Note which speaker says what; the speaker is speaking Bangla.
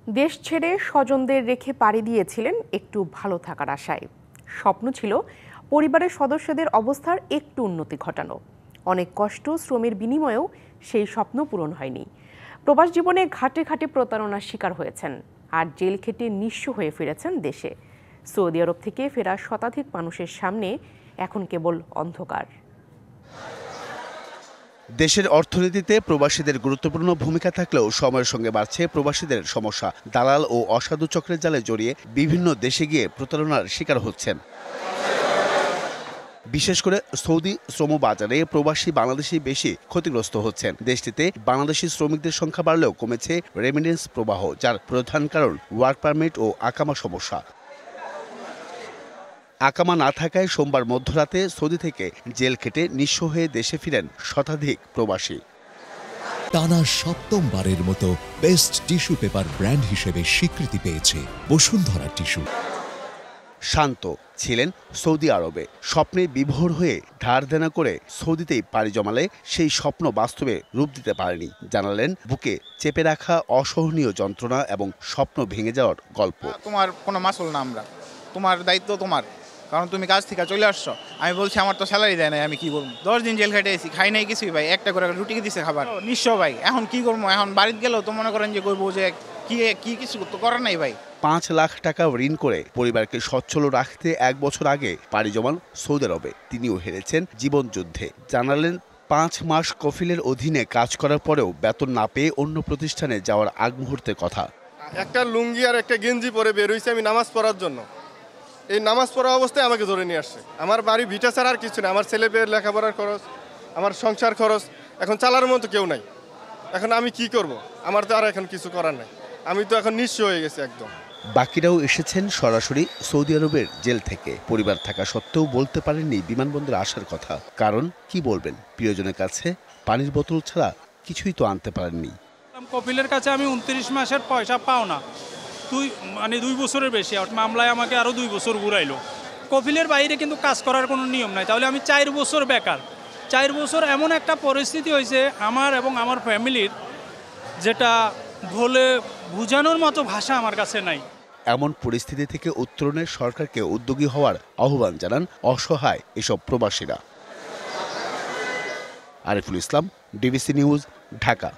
Speaker 1: দেশ ছেড়ে স্বজনদের রেখে পাড়ি দিয়েছিলেন একটু ভালো থাকার আশায়। স্বপ্ন ছিল পরিবারের সদস্যদের অবস্থার একটু উন্নতি ঘটানো। অনেক কষ্ট শ্রমের বিনিময়েও সেই স্বপ্ন পূরণ হয়নি। প্রবাস জীবনে ঘাটে ঘাটে প্রতারণার শিকার হয়েছেন আর জেল খেটে নিঃস্ব হয়ে ফিরেছেন দেশে। সৌদি আরব থেকে ফেরা শতাধিক মানুষের সামনে এখন কেবল অন্ধকার।
Speaker 2: দেশের অর্থনীতিতে প্রবাসীদের গুরুত্বপূর্ণ ভূমিকা থাকলেও সময়ের সঙ্গে বাড়ছে প্রবাসীদের সমস্যা। দালাল ও অসাধু চক্রের জালে জড়িয়ে বিভিন্ন দেশে গিয়ে প্রতারণার শিকার হচ্ছেন। বিশেষ করে সৌদি শ্রম বাজারে প্রবাসী বাংলাদেশি বেশি ক্ষতিগ্রস্ত হচ্ছেন। দেশটিতে বাংলাদেশি শ্রমিকদের সংখ্যা বাড়লেও কমেছে রেমিটেন্স প্রবাহ, যার প্রধান কারণ ওয়ার্ক পারমিট ও আকামা সমস্যা। আকামা না থাকায় সোমবার মধ্যরাতে সৌদি থেকে জেল খেটে নিঃস্ব হয়ে দেশে ফিরেন শতাধিক প্রবাসী।
Speaker 3: টানা সপ্তমবারের মতো বেস্ট টিস্যু পেপার ব্র্যান্ড হিসেবে স্বীকৃতি পেয়েছে বসুন্ধরা টিস্যু।
Speaker 2: শান্ত ছিলেন সৌদি আরবে, স্বপ্নে বিভোর হয়ে ধার দেনা করে সৌদিতেই পাড়ি জমালে সেই স্বপ্ন বাস্তবে রূপ দিতে পারেনি। জানালেন বুকে চেপে রাখা অসহনীয় যন্ত্রণা এবং স্বপ্ন ভেঙে যাওয়ার গল্প।
Speaker 4: তোমার কোনো মাসুল না, আমরা তোমার দায়িত্ব তোমার, কারণ তুমি কাজ থেকে চলে আসছো। আমি বলছি আমার তো স্যালারি দেয় নাই, আমি কি করবো? 10 দিন জেল খেটে এসেছি, খাই নাই কিছুই ভাই, একটা করে রুটি দিছে খাবার, নিঃস্ব ভাই। এখন কি করবো? এখন বাড়িতে গেলেও তো মনে করেন যে করবো যে কি কিছু তো করার নাই ভাই।
Speaker 2: 5 লাখ টাকা ঋণ করে পরিবারকে সচ্ছল রাখতে 1 বছর আগে পাড়ি জমান সৌদি আরবে তিনিও হেরেছেন জীবন যুদ্ধে। জানালেন 5 মাস কফিলের অধীনে কাজ করার পরেও বেতন না পেয়ে অন্য প্রতিষ্ঠানে যাওয়ার আগ মুহূর্তের কথা।
Speaker 5: একটা লুঙ্গি আর একটা গেঞ্জি পরে বের হইছি আমি নামাজ পড়ার জন্য। এই নামাজ পড়া অবস্থায় আমাকে ধরে নিয়ে আসছে। আমার বাড়ি ভিটা ছাড়া আর কিছু না, আমার ছেলে মেয়ের লেখাপড়ার খরচ, আমার সংসার খরচ, এখন চালার মতো কেউ নাই। এখন আমি কি করব? আমার তো আর এখন কিছু করার নাই, আমি তো এখন নিঃস্ব হয়ে গেছি একদম।
Speaker 2: বাকিরাও এসেছেন সরাসরি সৌদি আরবের জেল থেকে। পরিবার থাকা সত্ত্বেও বলতে পারেননি বিমানবন্দরে আসার কথা। কারণ কি বলবেন, প্রিয়জনের কাছে পানির বোতল ছাড়া কিছুই তো আনতে পারেননি।
Speaker 6: কপিলের কাছে আমি 29 মাসের পয়সা পাও না, 2 বছরের বেশি। মামলায় আমাকে আরও 2 বছর ঘুরাইলো। কপিলের বাইরে কিন্তু কাজ করার কোনো নিয়ম নাই, তাহলে আমি 4 বছর বেকার। 4 বছর এমন একটা পরিস্থিতি হয়েছে আমার এবং আমার ফ্যামিলির, যেটা বলে বোঝানোর মতো ভাষা আমার কাছে নাই।
Speaker 2: এমন পরিস্থিতি থেকে উত্তরণের সরকারকে উদ্যোগী হওয়ার আহ্বান জানান অসহায় এসব প্রবাসীরা। Ariful Islam, DBC news, Dhaka.